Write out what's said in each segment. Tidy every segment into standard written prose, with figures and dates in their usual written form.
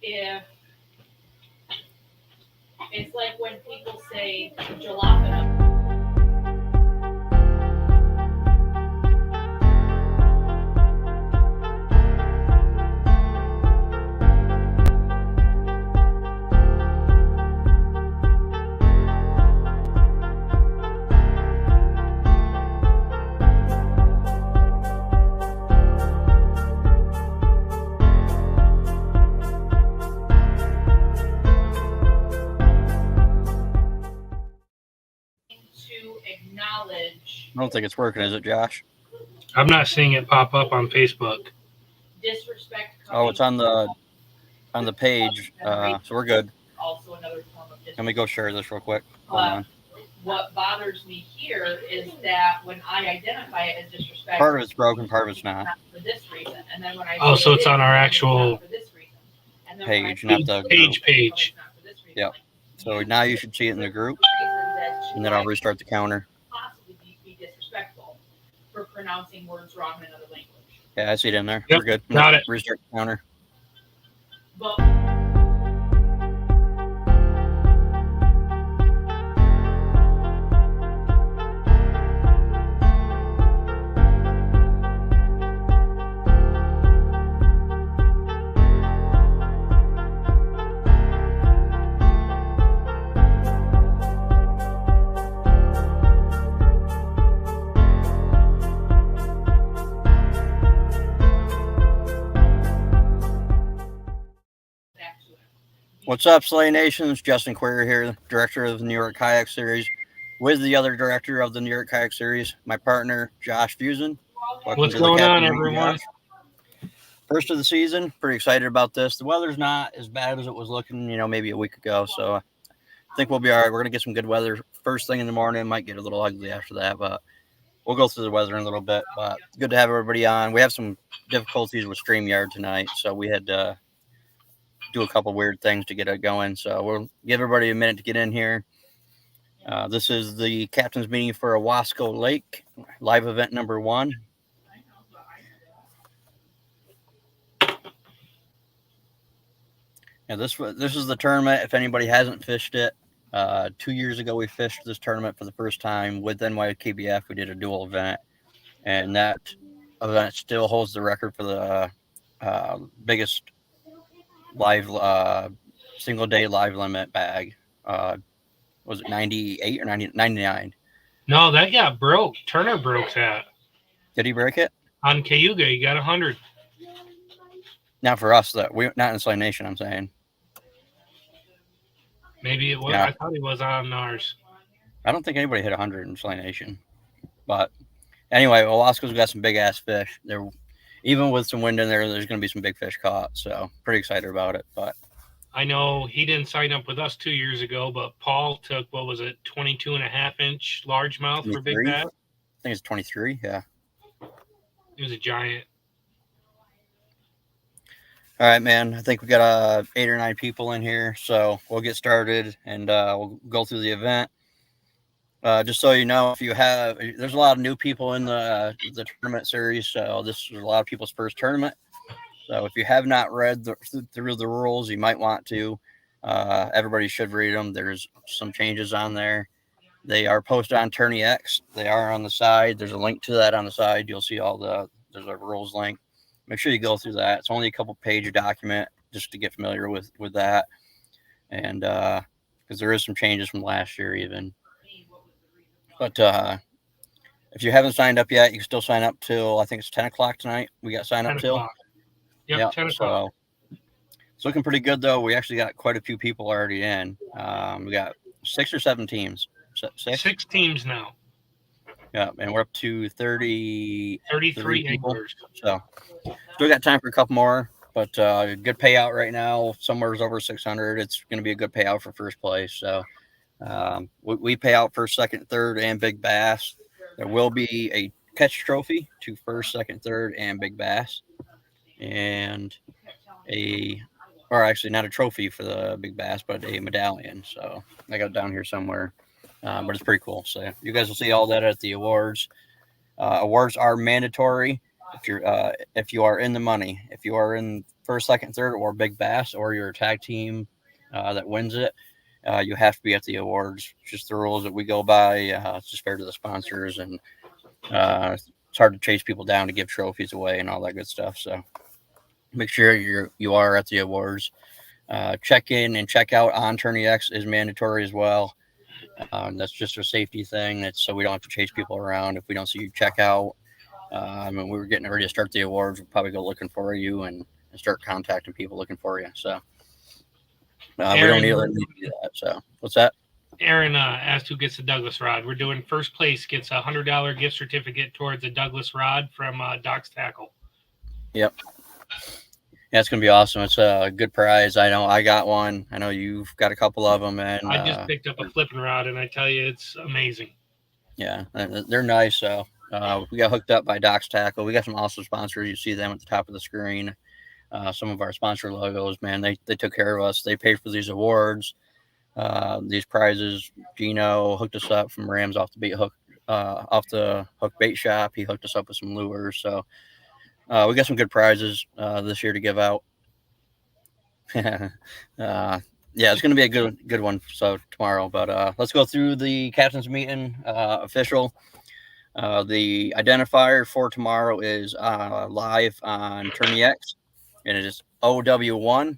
if it's like when people say jalapeno. Acknowledge. I don't think it's working, is it, Josh? I'm not seeing it pop up on Facebook. Disrespect. Oh, it's on the page, so we're good. Also another form of disrespect. Let me go share this real quick. Hold on. What bothers me here is that when I identify it as disrespect, part of it's broken, part of it's not. For this reason, and then when I so it's on our actual page, not the page. Yep. So now you should see it in the group, and then I'll restart the counter. Possibly be disrespectful for pronouncing words wrong in another language. Yeah, I see it in there. Yep, we're good. Got it. Restart the counter. But What's up, Slay Nations? Justin Queer here, director of the New York Kayak Series, with the other director of the New York Kayak Series, my partner, Josh Fusen. What's going on, everyone? First of the season. Pretty excited about this. The weather's not as bad as it was looking, maybe a week ago. So I think we'll be all right. We're going to get some good weather first thing in the morning. Might get a little ugly after that, but we'll go through the weather in a little bit. But good to have everybody on. We have some difficulties with StreamYard tonight, so we had to do a couple weird things to get it going. So we'll give everybody a minute to get in here. This is the captain's meeting for Owasco Lake, live event number 1. And this is the tournament. If anybody hasn't fished it, 2 years ago we fished this tournament for the first time with NYKBF. We did a dual event, and that event still holds the record for the biggest live single day live limit bag. Was it 98 or 99? No, that got broke. Turner broke that. Did he break it? On Cayuga, he got 100. Not for us, though. We not in Slay Nation, I'm saying. Maybe it was. Yeah. I thought he was on ours. I don't think anybody hit 100 in Slay Nation. But anyway, Owasco's got some big ass fish. They're even with some wind in there, there's going to be some big fish caught. So pretty excited about it. But I know he didn't sign up with us 2 years ago, but Paul took, 22.5-inch largemouth for big bass? I think it's 23, yeah. It was a giant. All right, man. I think we got 8 or 9 people in here, so we'll get started and we'll go through the event. Just so you know, there's a lot of new people in the tournament series, so this is a lot of people's first tournament. So if you have not read through the rules, you might want to. Everybody should read them. There's some changes on there. They are posted on Tourney X. They are on the side. There's a link to that on the side. You'll see there's a rules link. Make sure you go through that. It's only a couple page document just to get familiar with that. And because there is some changes from last year even. But if you haven't signed up yet, you can still sign up till, I think it's 10 o'clock tonight. We got sign up till. Yep, 10 o'clock. So it's looking pretty good, though. We actually got quite a few people already in. We got 6 or 7 teams. 6 teams now. Yeah, and we're up to 33 anglers. So we got time for a couple more, but good payout right now. Somewhere's over 600. It's going to be a good payout for first place. So we pay out first, second, third, and big bass. There will be a catch trophy to first, second, third, and big bass, and or actually not a trophy for the big bass, but a medallion. So I got it down here somewhere, but it's pretty cool. So you guys will see all that at the awards. Awards are mandatory if you are in the money. If you are in first, second, third, or big bass, or you're a tag team that wins it, you have to be at the awards. It's just the rules that we go by. It's just fair to the sponsors, and it's hard to chase people down to give trophies away and all that good stuff. So make sure you are at the awards. Check in and check out on Tourney X is mandatory as well. That's just a safety thing. That's so we don't have to chase people around. If we don't see you check out, we were getting ready to start the awards, we'll probably go looking for you and start contacting people looking for you. So we don't need to do that. So what's that? Aaron asked who gets the Douglas rod. We're doing first place gets a $100 gift certificate towards a Douglas rod from Doc's Tackle. Yep. Yeah, it's gonna be awesome. It's a good prize. I know I got one. I know you've got a couple of them, and I just picked up a flipping rod, and I tell you, it's amazing. Yeah, they're nice. So we got hooked up by Doc's Tackle. We got some awesome sponsors. You see them at the top of the screen. Some of our sponsor logos, man, they took care of us. They paid for these awards, these prizes. Gino hooked us up from Rams off the hook bait shop. He hooked us up with some lures. So we got some good prizes this year to give out. Yeah, it's going to be a good one. So tomorrow, but let's go through the captain's meeting official. The identifier for tomorrow is live on Tourney X, and it is OW1.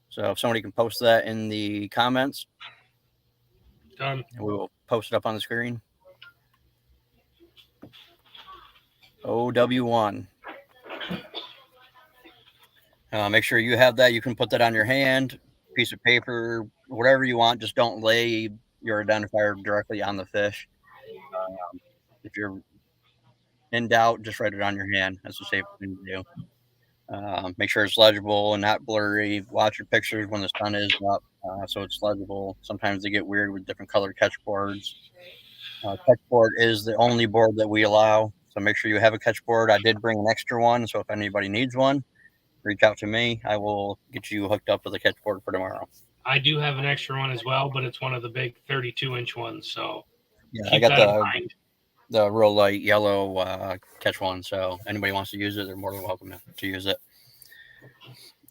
So if somebody can post that in the comments, done. We will post it up on the screen. OW1. Make sure you have that. You can put that on your hand, piece of paper, whatever you want. Just don't lay your identifier directly on the fish. If you're in doubt, just write it on your hand. That's the safe thing to do. Make sure it's legible and not blurry. Watch your pictures when the sun is up, so it's legible. Sometimes they get weird with different colored catch boards. Catch board is the only board that we allow, so make sure you have a catch board. I did bring an extra one, so if anybody needs one, reach out to me. I will get you hooked up with a catch board for tomorrow. I do have an extra one as well, but it's one of the big 32-inch ones. So yeah, I got the real light yellow catch one. So anybody wants to use it, they're more than welcome to use it.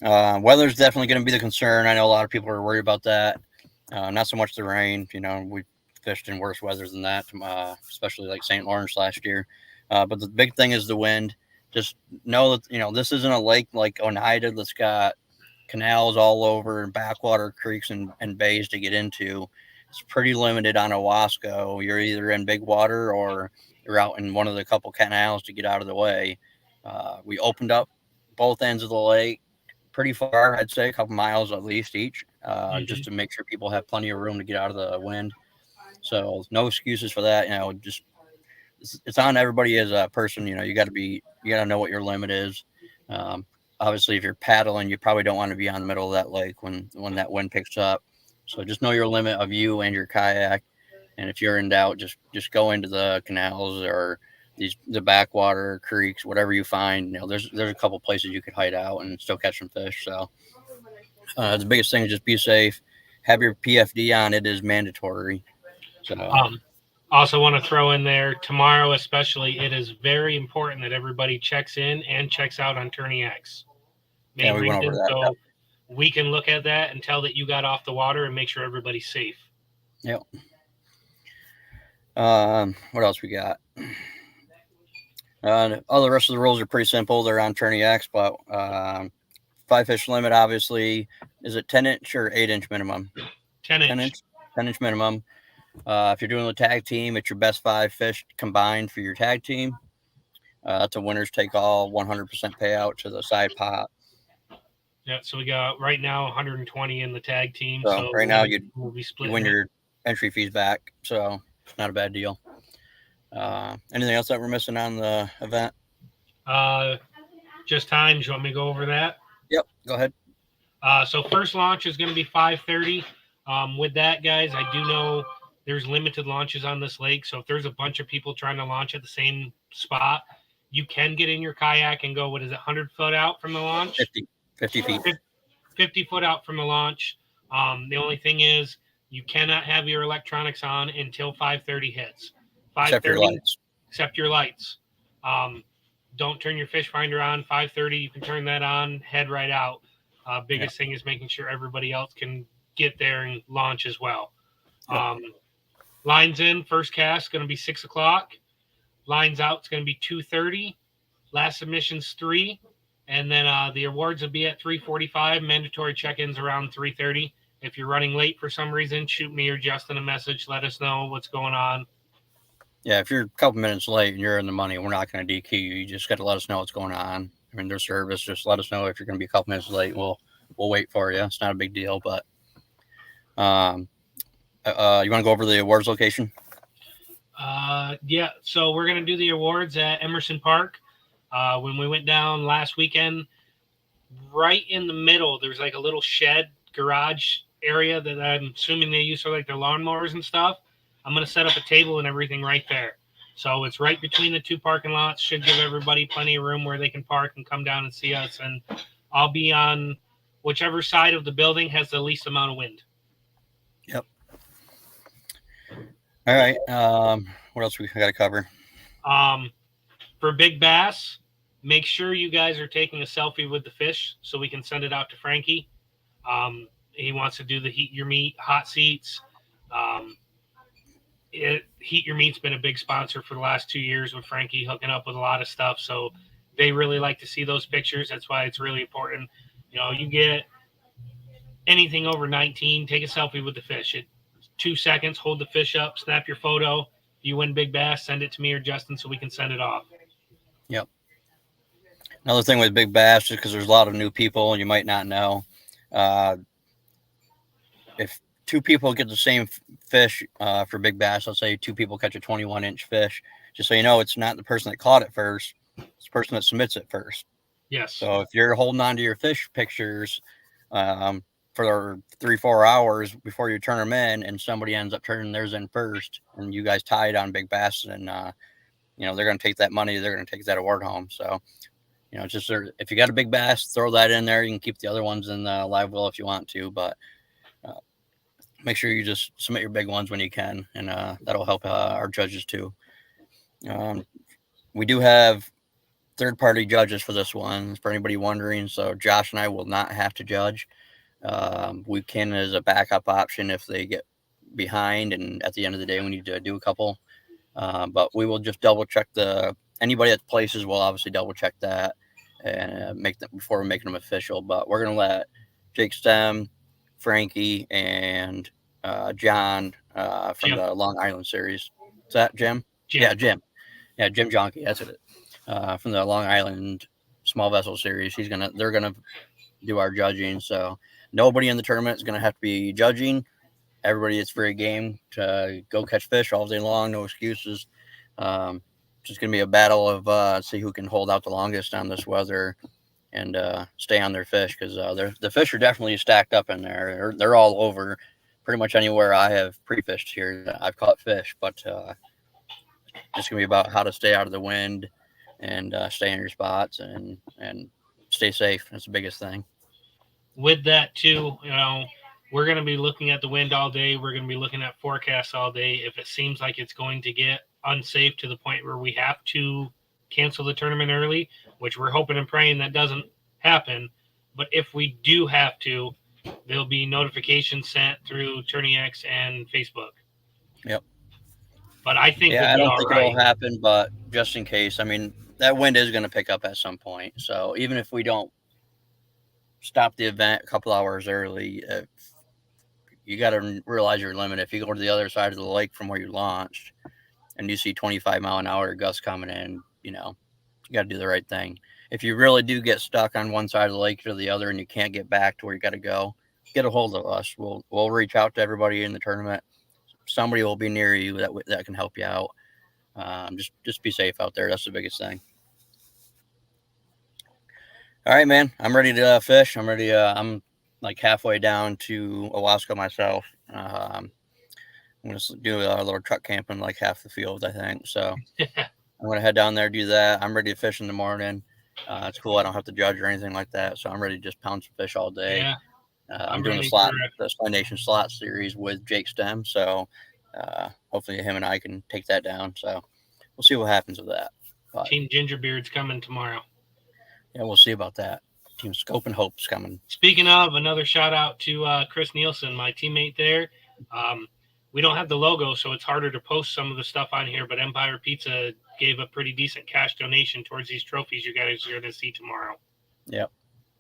Weather's definitely going to be the concern. I know a lot of people are worried about that. Not so much the rain. We fished in worse weather than that, especially like St. Lawrence last year. But the big thing is the wind. Just know that, this isn't a lake like Oneida that's got canals all over and backwater creeks and bays to get into. It's pretty limited on Owasco. You're either in big water or you're out in one of the couple canals to get out of the way. We opened up both ends of the lake pretty far, I'd say a couple miles at least each, just to make sure people have plenty of room to get out of the wind. So no excuses for that. Just it's on everybody as a person. You got to know what your limit is. Obviously, if you're paddling, you probably don't want to be on the middle of that lake when that wind picks up. So just know your limit of you and your kayak. And if you're in doubt, just go into the canals or the backwater creeks, whatever you find. There's a couple places you could hide out and still catch some fish. So the biggest thing is just be safe. Have your PFD on. It is mandatory. So also want to throw in there tomorrow, especially, it is very important that everybody checks in and checks out on Tourney X. We went over that. So we can look at that and tell that you got off the water and make sure everybody's safe. Yep. What else we got? All the rest of the rules are pretty simple. They're on Tourney X, but 5 fish limit, obviously. Is it 10-inch or 8-inch minimum? 10-inch. 10-inch minimum. If you're doing the tag team, it's your best 5 fish combined for your tag team. That's a winners take all 100% payout to the side pot. Yeah, so we got right now 120 in the tag team. So right now we'll be you win your entry fees back. So it's not a bad deal. Anything else that we're missing on the event? Just times. You want me to go over that? Yep, go ahead. So first launch is going to be 5:30. With that, guys, I do know there's limited launches on this lake. So if there's a bunch of people trying to launch at the same spot, you can get in your kayak and go, 100 foot out from the launch? 50 feet. 50 foot out from the launch. The only thing is you cannot have your electronics on until 5:30 hits. 5:30, except your lights. Except your lights. don't turn your fish finder on. 5:30, you can turn that on, head right out. Biggest thing is making sure everybody else can get there and launch as well. Yep. Lines in, first cast going to be 6 o'clock. Lines out, it's going to be 2:30. Last submission's 3. And then the awards will be at 3:45. Mandatory check-ins around 3:30. If you're running late for some reason, shoot me or Justin a message. Let us know what's going on. Yeah, if you're a couple minutes late and you're in the money, we're not going to DQ you. You just got to let us know what's going on. I mean, their service, just let us know if you're going to be a couple minutes late. We'll wait for you. It's not a big deal, but you want to go over the awards location? Yeah, so we're going to do the awards at Emerson Park. When we went down last weekend, right in the middle, there's like a little shed garage area that I'm assuming they use for like their lawnmowers and stuff. I'm going to set up a table and everything right there. So it's right between the 2 parking lots. Should give everybody plenty of room where they can park and come down and see us. And I'll be on whichever side of the building has the least amount of wind. Yep. All right. What else we got to cover? For big bass, make sure you guys are taking a selfie with the fish so we can send it out to Frankie. He wants to do the Heat Your Meat hot seats. Heat Your Meat's been a big sponsor for the last 2 years with Frankie hooking up with a lot of stuff. So they really like to see those pictures. That's why it's really important. You get anything over 19, take a selfie with the fish. 2 seconds, hold the fish up, snap your photo. If you win big bass, send it to me or Justin so we can send it off. Yep. Another thing with big bass, just because there's a lot of new people and you might not know, if 2 people get the same fish for big bass, let's say 2 people catch a 21-inch fish, just so you know, it's not the person that caught it first, it's the person that submits it first. Yes. So if you're holding on to your fish pictures for 3-4 hours before you turn them in, and somebody ends up turning theirs in first, and you guys tied on big bass, and they're going to take that money, they're going to take that award home. So just if you got a big bass, throw that in there. You can keep the other ones in the live well if you want to, but make sure you just submit your big ones when you can, and that'll help our judges too. We do have third-party judges for this one, for anybody wondering. So Josh and I will not have to judge. We can as a backup option if they get behind, and at the end of the day we need to do a couple. But we will just double check anybody at the places. We'll obviously double check that and make them before we're making them official. But we're gonna let Jake Stem, Frankie, and John from Jim. the Long Island series. Is that Jim? Jim. Yeah, Jim. Yeah, Jim Jonke. That's it. From the Long Island Small Vessel series. They're gonna do our judging. So nobody in the tournament is gonna have to be judging. Everybody is free game to go catch fish all day long. No excuses. Just gonna be a battle of see who can hold out the longest on this weather and stay on their fish, because the fish are definitely stacked up in there. They're all over. Pretty much anywhere I have pre-fished here, I've caught fish, but it's gonna be about how to stay out of the wind and stay in your spots and stay safe. That's the biggest thing. With that too, we're going to be looking at the wind all day. We're going to be looking at forecasts all day. If it seems like it's going to get unsafe to the point where we have to cancel the tournament early, which we're hoping and praying that doesn't happen, but if we do have to, there'll be notifications sent through TourneyX and Facebook. Yep. But I think I don't think right. it'll happen, but just in case, I mean, that wind is going to pick up at some point. So even if we don't stop the event a couple hours early, you got to realize your limit. If you go to the other side of the lake from where you launched and you see 25-mile-an-hour gusts coming in, you got to do the right thing. If you really do get stuck on one side of the lake or the other and you can't get back to where you got to go, get a hold of us. We'll reach out to everybody in the tournament. Somebody will be near you that can help you out. Just be safe out there. That's the biggest thing. All right, man. I'm ready to fish. I'm ready. I'm like halfway down to Owasco myself. I'm going to do a little truck camping, like half the field, I think. So I'm going to head down there, do that. I'm ready to fish in the morning. It's cool. I don't have to judge or anything like that. So I'm ready to just pound some fish all day. Yeah. I'm doing the Slide Nation slot series with Jake Stem. So hopefully him and I can take that down. So we'll see what happens with that. But Team Gingerbeard's coming tomorrow. yeah, we'll see about that. Team Scope and Hope's coming. Speaking of, another shout out to Chris Nielsen, my teammate there. We don't have the logo, so it's harder to post some of the stuff on here, but Empire Pizza gave a pretty decent cash donation towards these trophies you guys are going to see tomorrow. Yep.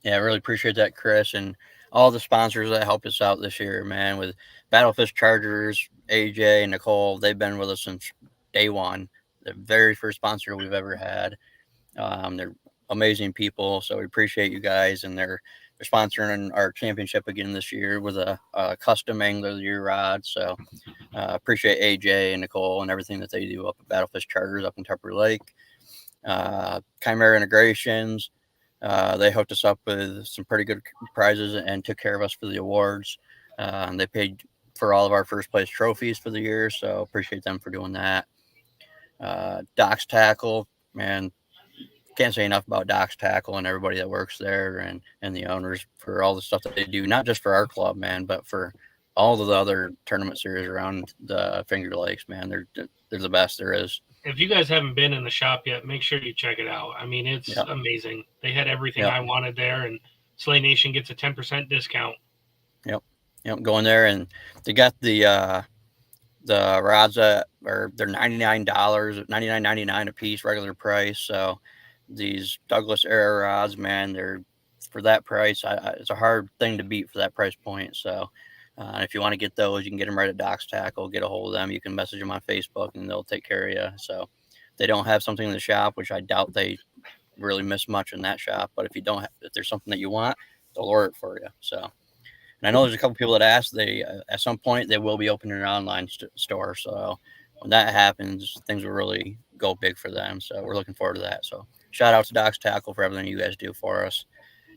Yeah, I really appreciate that, Chris, and all the sponsors that helped us out this year, man, with Battlefish Chargers, AJ, and Nicole. They've been with us since day one, the very first sponsor we've ever had. They're amazing people, so we appreciate you guys, and they're sponsoring our championship again this year with a custom Angler of the Year rod. So appreciate AJ and Nicole and everything that they do up at Battlefish Chargers up in Tupper Lake. Chimera Integrations, they hooked us up with some pretty good prizes and took care of us for the awards. They paid for all of our first place trophies for the year, so appreciate them for doing that. Doc's Tackle, man, can't say enough about Doc's Tackle and everybody that works there and the owners for all the stuff that they do, not just for our club, man, but for all of the other tournament series around the Finger Lakes, man. They're the best there is. If you guys haven't been in the shop yet, make sure you check it out. I mean, it's amazing. They had everything I wanted there, and Slay Nation gets a 10% discount. Yep, go in there, and they got the rods that are they're $99, $99.99 a piece, regular price. So these Douglas era rods, man, they're for that price. It's a hard thing to beat for that price point. So if you want to get those, you can get them right at Doc's Tackle. Get a hold of them. You can message them on Facebook, and they'll take care of you. So if they don't have something in the shop, which I doubt they really miss much in that shop. But if there's something that you want, they'll order it for you. So. And I know there's a couple people that asked. They at some point they will be opening an online store. So when that happens, things will really go big for them. So we're looking forward to that. So shout out to Doc's Tackle for everything you guys do for us.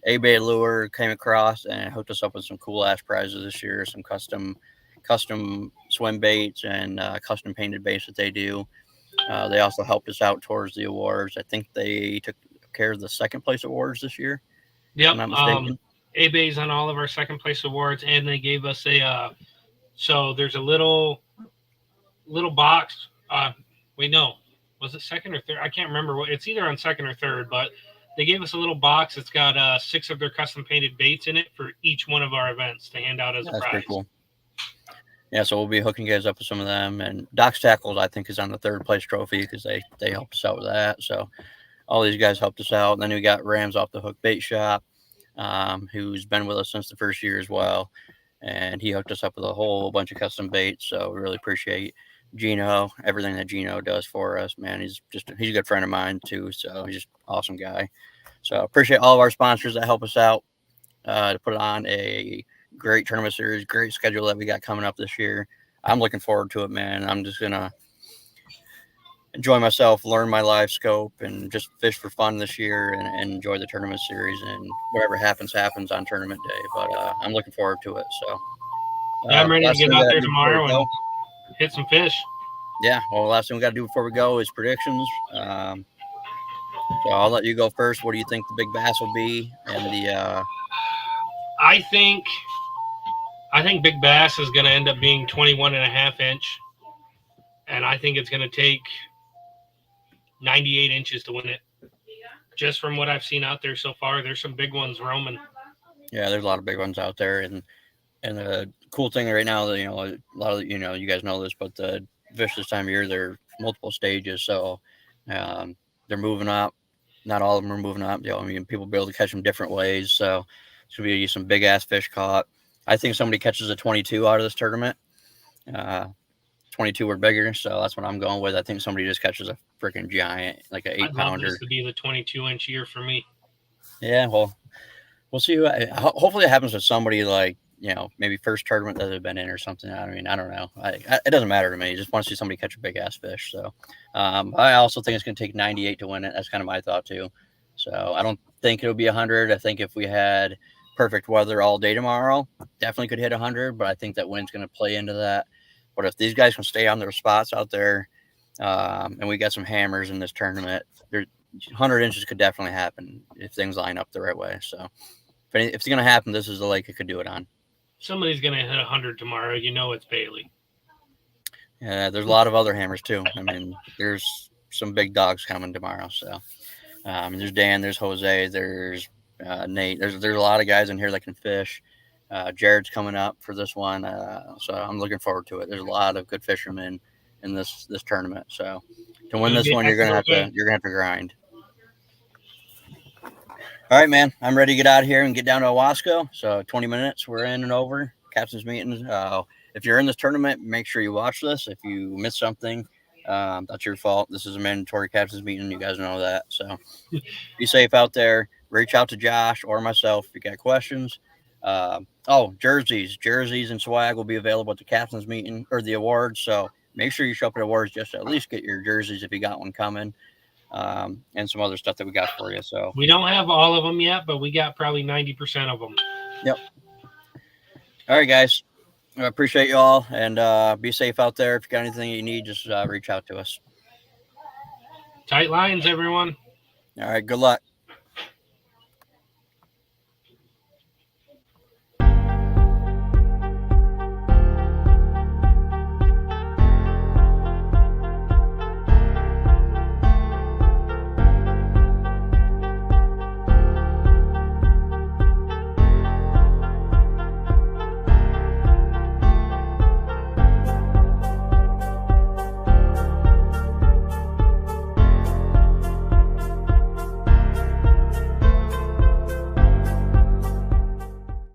A-Bay Lure came across and hooked us up with some cool ass prizes this year. Some custom swim baits and custom painted baits that they do. They also helped us out towards the awards. I think they took care of the second place awards this year. Yep. If I'm not mistaken. A-Bay's on all of our second place awards, and they gave us so there's a little box. Wait, no, was it second or third? I can't remember. It's either on second or third, but they gave us a little box. It's got 6 of their custom painted baits in it for each one of our events to hand out as a prize. That's pretty cool. Yeah, so we'll be hooking you guys up with some of them. And Doc's Tackles, I think, is on the third place trophy because they helped us out with that. So all these guys helped us out. And then we got Rams Off the Hook Bait Shop, who's been with us since the first year as well. And he hooked us up with a whole bunch of custom baits. So we really appreciate Gino, everything that Gino does for us, man. He's a good friend of mine too. So he's just an awesome guy. So appreciate all of our sponsors that help us out to put on a great tournament series, great schedule that we got coming up this year. I'm looking forward to it, man. I'm just going to enjoy myself, learn my live scope, and just fish for fun this year and enjoy the tournament series, and whatever happens on tournament day. But I'm looking forward to it. So yeah, I'm ready to get out there tomorrow and hit some fish. Yeah, well, the last thing we got to do before we go is predictions. So I'll let you go first. What do you think the big bass will be? And the I think big bass is going to end up being 21.5 inch, and I think it's going to take 98 inches to win it. Just from what I've seen out there so far, there's some big ones roaming. Yeah, there's a lot of big ones out there, and the cool thing right now, that a lot of you guys know this, but the fish this time of year, they're multiple stages, so they're moving up. Not all of them are moving up. People be able to catch them different ways, so it's gonna be some big ass fish caught. I think somebody catches a 22 out of this tournament. 22 or bigger, so that's what I'm going with. I think somebody just catches a freaking giant, like an 8-pounder. I'd love this to be the 22-inch year for me. Yeah, well, we'll see. Hopefully it happens with somebody like, maybe first tournament that they've been in or something. I don't know. It doesn't matter to me. I just want to see somebody catch a big ass fish. So I also think it's going to take 98 to win it. That's kind of my thought too. So I don't think it'll be 100. I think if we had perfect weather all day tomorrow, definitely could hit 100, but I think that wind's going to play into that. But if these guys can stay on their spots out there, and we got some hammers in this tournament, 100 inches could definitely happen if things line up the right way. So if it's going to happen, this is the lake it could do it on. Somebody's going to hit 100 tomorrow. It's Bailey. Yeah, there's a lot of other hammers too. I mean, there's some big dogs coming tomorrow. So there's Dan, there's Jose, there's Nate. There's a lot of guys in here that can fish. Jared's coming up for this one, so I'm looking forward to it. There's a lot of good fishermen in this tournament. So to win this one, you're gonna have to grind. All right, man. I'm ready to get out of here and get down to Owasco. So 20 minutes, we're in and over. Captain's meeting. If you're in this tournament, make sure you watch this. If you miss something, that's your fault. This is a mandatory captain's meeting. You guys know that. So be safe out there. Reach out to Josh or myself if you got questions. Jerseys and swag will be available at the captain's meeting or the awards. So make sure you show up at awards just to at least get your jerseys if you got one coming. And some other stuff that we got for you. So we don't have all of them yet, but we got probably 90% of them. Yep. All right, guys. I appreciate you all, and be safe out there. If you got anything you need, just reach out to us. Tight lines, everyone. All right. Good luck.